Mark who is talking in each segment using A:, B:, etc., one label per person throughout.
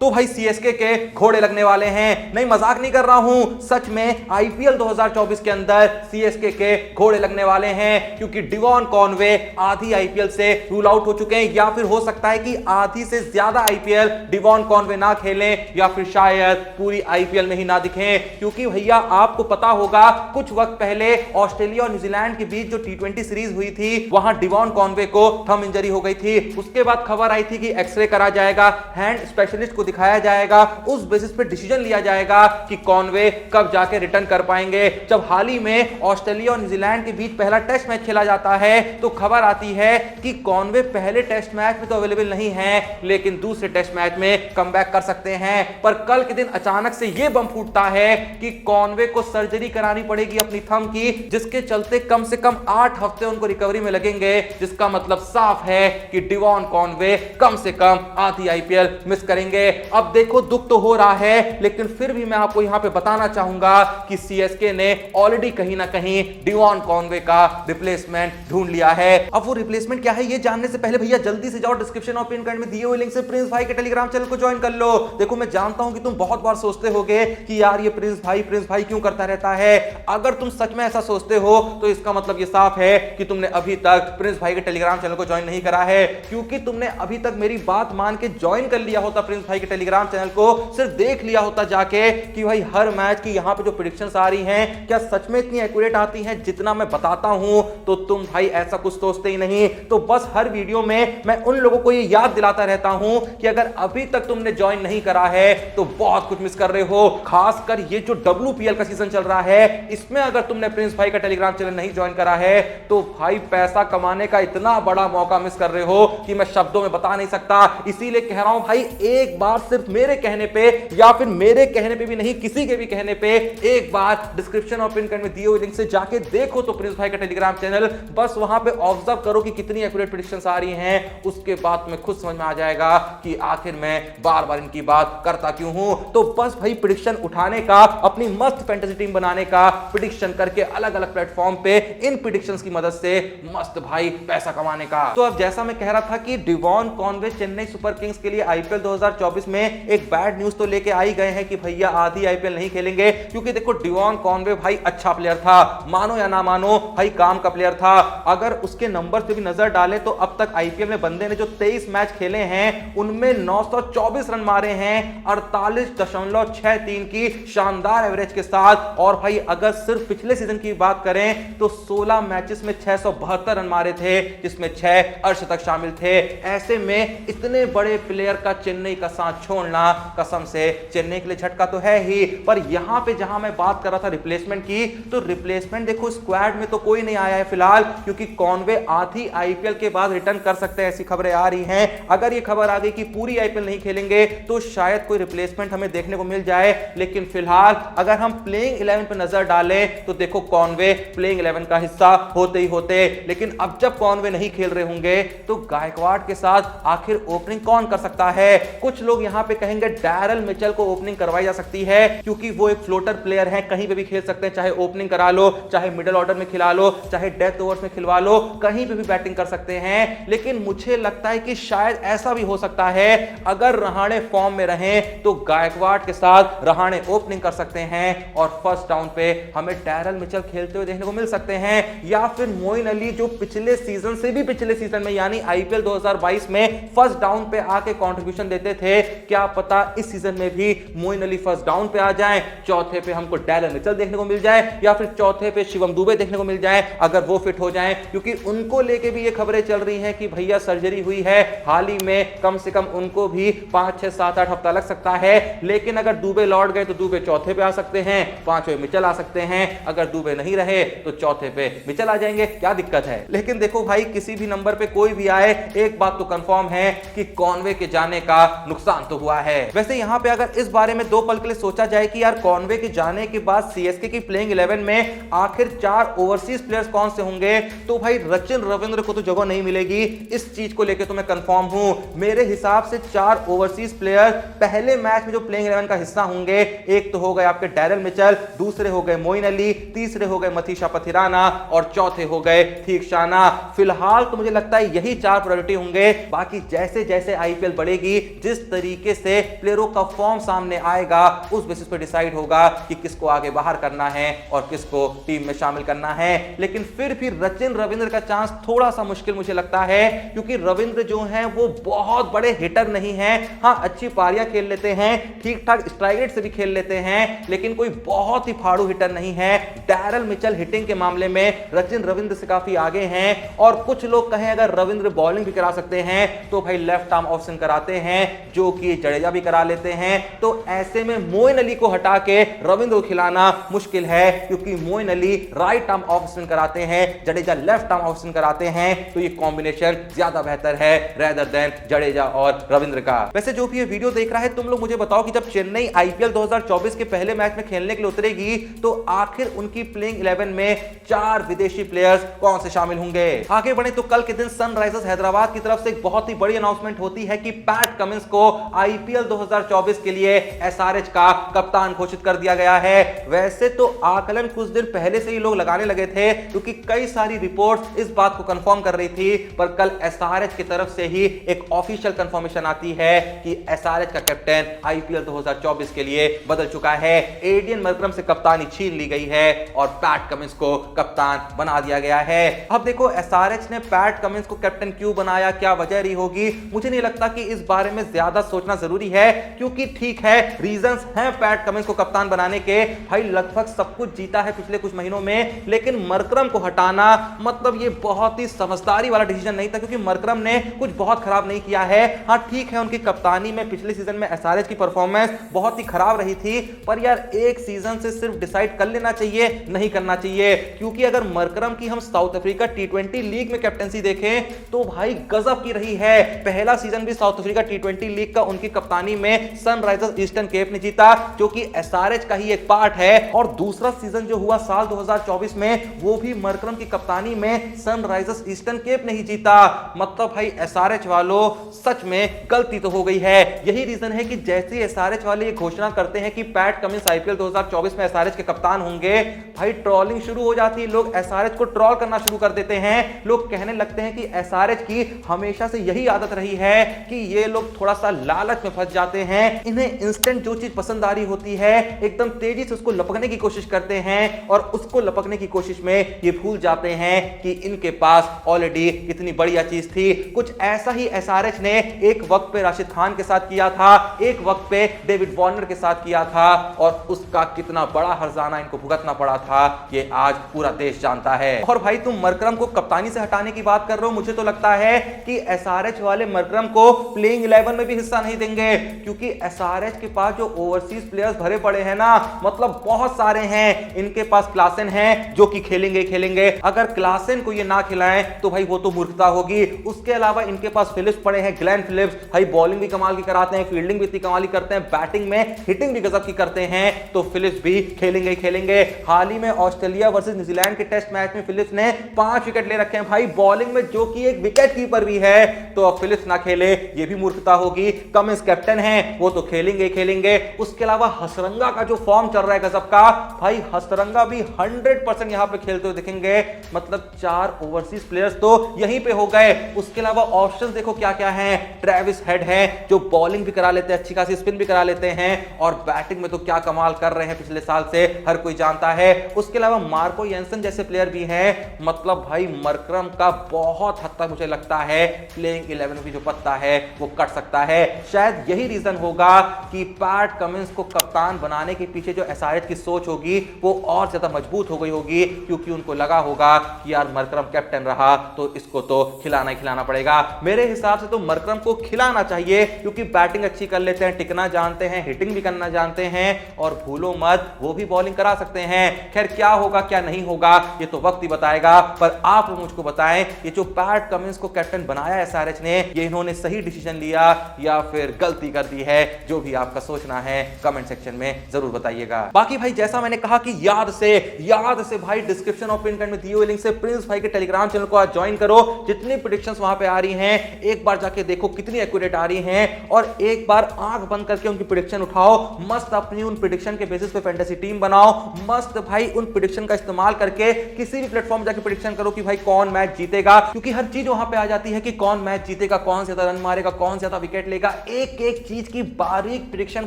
A: तो भाई सीएसके के घोड़े लगने वाले हैं। नहीं, मजाक नहीं कर रहा हूं, सच में आईपीएल 2024 के अंदर सीएसके के घोड़े लगने वाले हैं, क्योंकि डिवॉन कॉनवे आधी आईपीएल से रूल आउट हो चुके हैं, या फिर हो सकता है कि आधी से ज्यादा आईपीएल डिवॉन कॉनवे ना खेलें, या फिर शायद पूरी आईपीएल में ही ना दिखें। क्योंकि भैया आपको पता होगा कुछ वक्त पहले ऑस्ट्रेलिया और न्यूजीलैंड के बीच जो टी20 सीरीज हुई थी, वहां डिवॉन कॉनवे को थंब इंजरी हो गई थी। उसके बाद खबर आई थी कि एक्सरे करा जाएगा, हैंड स्पेशलिस्ट को दिखाया जाएगा, उस बेसिस पे डिसीजन लिया जाएगा कि कॉनवे कब जाके रिटर्न कर पाएंगे। जब हाल ही में ऑस्ट्रेलिया और न्यूजीलैंड के बीच पहला टेस्ट मैच खेला जाता है तो खबर आती है कि कॉनवे पहले टेस्ट मैच में तो अवेलेबल नहीं है, लेकिन दूसरे टेस्ट मैच में कमबैक कर सकते हैं। पर कल के दिन अचानक से यह बम फूटता है कि कॉनवे को सर्जरी करानी पड़ेगी अपनी थंब की, जिसके चलते कम से कम 8 हफ्ते उनको रिकवरी में लगेंगे, जिसका मतलब साफ है कि डिवॉन कॉनवे कम से कम आधी आईपीएल मिस करेंगे। अब देखो दुख तो हो रहा है, लेकिन फिर भी मैं आपको यहां पे बताना चाहूंगा कि सीएसके ने ऑलरेडी कहीं ना कहीं डिवॉन कॉनवे का रिप्लेसमेंट ढूंढ लिया है। अब वो रिप्लेसमेंट क्या है ये जानने से पहले भैया जल्दी से जाओ डिस्क्रिप्शन और पिन कमेंट में दिए हुए लिंक से प्रिंस भाई के टेलीग्राम चैनल को ज्वाइन कर लो। देखो मैं जानता हूं कि तुम बहुत बार सोचते होगे कि यार ये प्रिंस भाई क्यों करता रहता है। अगर तुम सच में ऐसा सोचते हो तो इसका मतलब ये साफ है कि तुमने अभी तक प्रिंस भाई के टेलीग्राम चैनल को ज्वाइन नहीं करा है, क्योंकि तुमने अभी तक मेरी बात मान के ज्वाइन कर लिया होता प्रिंस भाई के टेलीग्राम चैनल को, सिर्फ देख लिया होता जाके कि भाई हर मैच की यहां पे जो प्रेडिक्शंस आ रही हैं क्या सच में इतनी एक्यूरेट आती हैं जितना मैं बताता हूं, तो तुम भाई ऐसा कुछ सोचते ही नहीं। तो बस हर वीडियो में मैं उन लोगों को ये याद दिलाता रहता हूं कि अगर अभी तक तुमने ज्वाइन नहीं करा है तो बहुत कुछ मिस कर रहे हो। खासकर ये जो WPL का सीजन चल रहा है, इसमें अगर तुमने प्रिंस भाई का टेलीग्राम चैनल नहीं ज्वाइन करा है तो भाई पैसा कमाने का इतना बड़ा मौका मिस कर रहे हो कि मैं शब्दों में बता नहीं सकता। इसीलिए कह रहा हूं भाई, एक बार सिर्फ मेरे कहने पे, या फिर मेरे कहने पे भी नहीं, किसी के भी कहने पे, एक बार डिस्क्रिप्शन और पिन कमेंट में दिए हुए लिंक से जाके देखो तो प्रिंस भाई का टेलीग्राम चैनल, बस वहां पे ऑब्जर्व करो कि कितनी एक्यूरेट प्रेडिक्शंस आ रही हैं। उसके बाद तुम्हें खुद समझ में आ जाएगा कि आखिर मैं बार बार इनकी बात करता क्यों हूं। तो बस भाई प्रेडिक्शन उठाने का, अपनी मस्त फैंटेसी टीम बनाने का, प्रेडिक्शन करके अलग अलग प्लेटफॉर्म पे इन प्रेडिक्शंस की मदद से मस्त भाई पैसा कमाने का। तो अब जैसा मैं कह रहा था कि Devon Conway Chennai super Kings के लिए आईपीएल 2024 में एक बैड न्यूज तो लेके आ ही गए हैं कि भैया आधी आईपीएल नहीं खेलेंगे, क्योंकि देखो डिवॉन कॉनवे भाई अच्छा प्लेयर था, मानो या ना मानो भाई काम का प्लेयर था। अगर उसके नंबर पे भी नजर डाले तो अब तक आईपीएल में बंदे ने जो 23 मैच खेले हैं उनमें 924 रन मारे हैं, 48.63 की शानदार एवरेज के साथ। और भाई अगर सिर्फ पिछले सीजन की बात करें तो 16 मैचेस में 672 रन मारे थे, जिसमें 6 अर्धशतक शामिल थे। ऐसे में इतने बड़े प्लेयर का चेन्नई का साथ छोड़ना कसम से चेन्नई के लिए झटका तो है ही। पर यहां पे जहां मैं बात कर रहा था रिप्लेसमेंट की, तो रिप्लेसमेंट देखो स्क्वाड में तो कोई नहीं आया है फिलहाल, क्योंकि कॉनवे आधी आईपीएल के बाद रिटर्न कर सकते हैं, ऐसी खबरें आ रही हैं। अगर ये खबर आ गई कि पूरी आईपीएल नहीं खेलेंगे तो शायद कोई रिप्लेसमेंट हमें देखने को मिल जाए, लेकिन फिलहाल अगर हम प्लेइंग 11 पर नजर डालें तो देखो कॉनवे प्लेइंग 11 का हिस्सा होते ही होते। लेकिन अब जब कॉनवे नहीं खेल रहे होंगे तो गायकवाड़ के साथ आखिर ओपनिंग कौन कर सकता है। कुछ लोग यहां पे कहेंगे डैरल मिचेल को ओपनिंग करवाई जा सकती है, क्योंकि वो एक फ्लोटर प्लेयर है, कहीं पे भी खेल सकते हैं, चाहे ओपनिंग करा लो, चाहे मिडिल ऑर्डर में खिला लो, चाहे डेथ ओवर्स में खिलवा लो, कहीं पे भी बैटिंग कर सकते हैं। लेकिन मुझे लगता है कि शायद ऐसा भी हो सकता है अगर रहाणे फॉर्म में रहें तो गायकवाड़ के साथ रहाणे ओपनिंग कर सकते हैं और फर्स्ट डाउन पे हमें डैरल मिचेल खेलते हुए देखने को मिल सकते हैं, या फिर मोइन अली जो पिछले सीजन से भी पिछले सीजन में यानी आईपीएल 2022 में फर्स्ट डाउन पे आके कंट्रीब्यूशन देते थे, क्या पता इस सीजन में भी मोइन अली फर्स्ट डाउन पे आ जाएं, चौथे पे हमको डैरल मिचेल देखने को मिल जाए, या फिर चौथे पे शिवम दुबे देखने को मिल जाए अगर वो फिट हो जाएं, क्योंकि उनको लेके भी ये खबरें चल रही हैं कि भैया सर्जरी हुई है हाल ही में, कम से कम उनको भी 5, 6, 7, 8 हफ्ता लग सकता है। लेकिन अगर दुबे लौट गए तो दुबे चौथे पे आ सकते हैं, पांचवें मिचेल आ सकते हैं, अगर दुबे नहीं रहे तो चौथे पे मिचेल आ जाएंगे, क्या दिक्कत है। लेकिन देखो भाई किसी भी नंबर पे कोई भी आए, एक बात तो कंफर्म है कि कॉनवे के जाने का नुकसान तो हुआ है। वैसे यहां पे अगर इस बारे में 2 पल के लिए सोचा जाए कि यार कॉनवे के जाने के बाद सीएसके की प्लेइंग 11 में आखिर 4 ओवरसीज प्लेयर्स कौन से होंगे, तो भाई रचिन रविंद्र को तो जगह नहीं मिलेगी, इस चीज को लेकर तो मैं कंफर्म हूं। मेरे हिसाब से 4 ओवरसीज प्लेयर पहले मैच में जो प्लेइंग 11 का हिस्सा होंगे, एक तो हो गए आपके डैरल मिचेल, दूसरे हो गए मोइन अली, तीसरे हो गए मथीशा पथिराना और चौथे हो गए थीक्षाना। फिलहाल तो मुझे लगता है यही 4 प्रायोरिटी होंगे। बाकी जैसे जैसे आईपीएल बढ़ेगी, जिस तरीके तरीके से प्लेयरों का फॉर्म सामने आएगा उस बेसिस पे डिसाइड होगा कि किसको आगे बाहर करना है और किसको टीम में शामिल करना है। लेकिन फिर भी सचिन रविंद्र का चांस थोड़ा सा मुश्किल मुझे लगता है, क्योंकि रविंद्र जो है वो बहुत बड़े हिटर नहीं है। हां, अच्छी पारियां खेल लेते हैं, ठीक ठाक स्ट्राइक रेट से भी खेल लेते हैं, लेकिन कोई बहुत ही फाड़ू हिटर नहीं है। डैरल मिचेल हिटिंग के मामले में सचिन रविंद्र से काफी आगे हैं। और कुछ लोग कहें अगर रविंद्र बॉलिंग भी करा सकते हैं तो भाई लेफ्ट आर्म ऑफ स्पिन कराते हैं, जो कि जडेजा भी करा लेते हैं। तो ऐसे में मोइन अली को हटा के रविंद्र को खिलाना मुश्किल है, क्योंकि Moin Ali right arm off spin कराते हैं, Jadeja left arm off spin कराते हैं। तो ये कॉम्बिनेशन ज्यादा बेहतर है रेदर देन जडेजा और रविंद्र का। वैसे जो भी ये वीडियो देख रहा है, तुम लोग मुझे बताओ कि जब चेन्नई आईपीएल 2024 के पहले मैच में खेलने के लिए उतरेगी तो आखिर उनकी प्लेइंग 11 में 4 विदेशी प्लेयर्स कौन से शामिल होंगे। आगे बढ़े तो कल के दिन सनराइजर्स हैदराबाद की तरफ से एक बहुत ही बड़ी अनाउंसमेंट होती है कि पैट कमिंस को आईपीएल 2024 के लिए एसआरएच का कप्तान घोषित कर दिया गया है। वैसे तो आकलन कुछ दिन पहले से ही लोग लगाने लगे थे, क्योंकि कई सारी रिपोर्ट्स इस बात को कंफर्म कर रही थी, पर कल एसआरएच की तरफ से ही एक ऑफिशियल कंफर्मेशन आती है कि एसआरएच का कैप्टन आईपीएल 2024 के लिए बदल चुका है। एडियन मरकरम से कप्तानी छीन ली गई है और पैट कमिंस को कप्तान बना दिया गया है। अब देखो एसआरएच ने पैट कमिंस को कैप्टन क्यों बनाया, क्या वजह रही होगी, मुझे नहीं लगता कि इस बारे में ज्यादा सोचना जरूरी है, क्योंकि ठीक है रीजंस हैं पैट कमिंस को कप्तान बनाने के। भाई लगभग सब कुछ जीता है पिछले कुछ महीनों में, लेकिन मरकरम को हटाना मतलब ये बहुत ही समझदारी वाला डिसीजन नहीं था, क्योंकि मरकरम ने कुछ बहुत खराब नहीं किया है। हाँ ठीक है, उनकी कप्तानी में पिछले सीजन में एसआरएच की परफॉर्मेंस बहुत ही खराब रही थी, पर यार एक सीजन से सिर्फ डिसाइड कर लेना चाहिए, नहीं करना चाहिए। क्योंकि अगर मरकरम की हम साउथ अफ्रीका टी20 लीग में कैप्टनसी देखें तो भाई गजब की रही है। पहला सीजन भी साउथ अफ्रीका टी20 लीग का उनकी कप्तानी में सनराइजर्स ईस्टर्न केप ने जीता, जो कि एसआरएच का ही एक पार्ट है। और दूसरा सीजन जो हुआ साल 2024 में, वो भी मरकरम की कप्तानी में सनराइजर्स ईस्टर्न केप ने ही जीता। मतलब भाई एसआरएच वालों सच में गलती तो हो गई है। यही रीजन है कि जैसे एसआरएच वाले ये घोषणा करते हैं कि पैट कमिंस आईपीएल 2024 में एसआरएच के कप्तान होंगे, भाई ट्रोलिंग शुरू हो जाती है, लोग एसआरएच को ट्रोल करना शुरू कर देते हैं। लोग कहने लगते हैं कि एसआरएच की हमेशा से यही आदत रही है कि ये लोग थोड़ा सा लालच में फंस जाते हैं, इन्हें इंस्टेंट जो चीज पसंद आ रही होती है एकदम तेजी से उसको लपकने की कोशिश करते हैं, और उसको लपकने की कोशिश में ये भूल जाते हैं कि इनके पास ऑलरेडी कितनी बढ़िया चीज थी। कुछ ऐसा ही एसआरएच ने एक वक्त पे राशिद खान के साथ किया था, एक वक्त पे डेविड वार्नर के साथ किया था, और उसका कितना बड़ा हर्जाना इनको भुगतना पड़ा था ये आज पूरा देश जानता है। और भाई तुम मरकरम को कप्तानी से हटाने की बात कर रहे हो, मुझे तो लगता है कि एसआरएच वाले मरकरम को प्लेइंग 11 में भी हिस्सा नहीं देंगे, क्योंकि एसआरएच के पास जो ओवरसीज प्लेयर्स भरे पड़े हैं ना, मतलब बहुत सारे हैं। इनके पास क्लासन है जो कि खेलेंगे, अगर क्लासन को ये ना खिलाएं तो भाई वो तो मूर्खता होगी। उसके अलावा इनके पास फिलिप्स पड़े हैं, ग्लेन फिलिप्स, भाई बॉलिंग भी कमाल की कराते हैं, फील्डिंग भी इतनी कमाल की करते हैं, बैटिंग में हिटिंग भी गजब की करते हैं, तो फिलिप्स भी खेलेंगे। हाल ही में ऑस्ट्रेलिया वर्सेस न्यूजीलैंड के टेस्ट मैच में फिलिप्स ने 5 विकेट ले रखे हैं भाई बॉलिंग में, जो कि एक विकेट कीपर भी है। तो अब फिलिप्स ना खेले ये भी मूर्खता होगी। कमिंस कैप्टन है, वो तो खेलेंगे। उसके अलावा हसरंगा का जो फॉर्म चल रहा है गजब का, भाई हसरंगा भी 100% यहां पे खेलते हुए दिखेंगे। मतलब 4 ओवरसीज प्लेयर्स तो यहीं पे हो गए। उसके अलावा ऑप्शंस देखो क्या क्या हैं। ट्रेविस हेड है जो बॉलिंग भी करा लेते हैं, अच्छी खासी स्पिन भी करा लेते हैं, और बैटिंग में तो क्या कमाल कर रहे हैं पिछले साल से हर कोई जानता है। उसके अलावा मार्को येंसन जैसे प्लेयर भी हैं। मतलब भाई मरकरम का बहुत हद तक मुझे लगता है प्लेइंग 11 में भी जो पत्ता है वो कट सकता है। शायद यही रीजन होगा कि पैट कमिंस को कप्तान बनाने के पीछे जो एसआरएच की सोच होगी वो और ज्यादा मजबूत हो गई होगी, क्योंकि उनको लगा होगा कि यार मरकरम कैप्टन रहा तो इसको तो खिलाना ही खिलाना पड़ेगा। मेरे हिसाब से तो मरकरम को खिलाना चाहिए, क्योंकि बैटिंग अच्छी कर लेते हैं, टिकना जानते हैं, हिटिंग भी करना जानते हैं, और भूलो मत वो भी बॉलिंग करा सकते हैं। खैर क्या होगा क्या नहीं होगा ये तो वक्त ही बताएगा, पर आप मुझको बताएं ये जो पैट कमिंस को कैप्टन बनाया एसआरएच ने, ये इन्होंने सही डिसीजन लिया या फिर गलती कर दी है? जो भी आपका सोचना है कमेंट सेक्शन में जरूर बताइएगा। बाकी भाई जैसा मैंने कहा कि याद से भाई डिस्क्रिप्शन और पिन कमेंट में दिए हुए लिंक से प्रिंस भाई के टेलीग्राम चैनल को आज ज्वाइन करो। जितनी प्रेडिक्शंस वहां पे आ रही हैं एक बार जाके देखो कितनी एक्यूरेट आ रही हैं, और एक बार आंख बंद करके उनकी प्रेडिक्शन उठाओ, मस्त अपनी उन प्रेडिक्शन के बेसिस पे फैंटेसी टीम बनाओ, मस्त भाई उन प्रेडिक्शन का इस्तेमाल करके किसी भी प्लेटफॉर्म जाके प्रेडिक्शन करो कि भाई कौन मैच जीतेगा, क्योंकि हर चीज वहां पे आ जाती है कि कौन मैच जीतेगा, कौन ज्यादा रन मारेगा, कौन ज्यादा विकेट लेगा, एक एक चीज की बारीक प्रेडिक्शन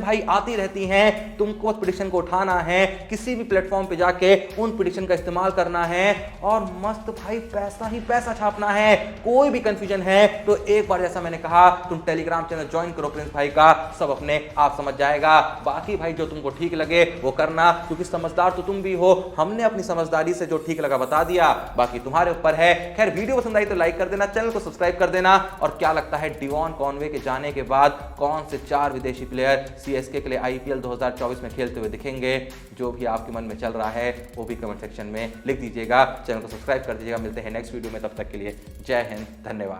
A: भाई आती रहती है। तुमको उस प्रेडिक्शन को उठाना है, किसी भी प्लेटफॉर्म पे जाके उन प्रेडिक्शन का इस्तेमाल करना है और मस्त भाई पैसा ही पैसा छापना है। कोई भी कंफ्यूजन है तो एक बार जैसा मैंने कहा तुम टेलीग्राम चैनल ज्वाइन करो प्रिंस भाई का, सब अपने आप समझ जाएगा। बाकी भाई जो तुमको ठीक लगे वो करना, क्योंकि समझदार तो तुम भी हो। हमने अपनी समझदारी से जो ठीक लगा बता दिया, बाकी तुम्हारे ऊपर है। खैर वीडियो पसंद आई तो लाइक कर देना, चैनल को सब्सक्राइब कर देना। और क्या लगता है डिवॉन कॉनवे के जाने के बाद कौन से 4 विदेशी प्लेयर सीएसके के लिए आईपीएल 2024 में खेलते हुए दिखेंगे? जो भी आपके मन में चल रहा है वो भी कमेंट सेक्शन में लिख दीजिएगा। चैनल को सब्सक्राइब कर दीजिएगा। मिलते हैं नेक्स्ट वीडियो में, तब तक के लिए जय हिंद, धन्यवाद।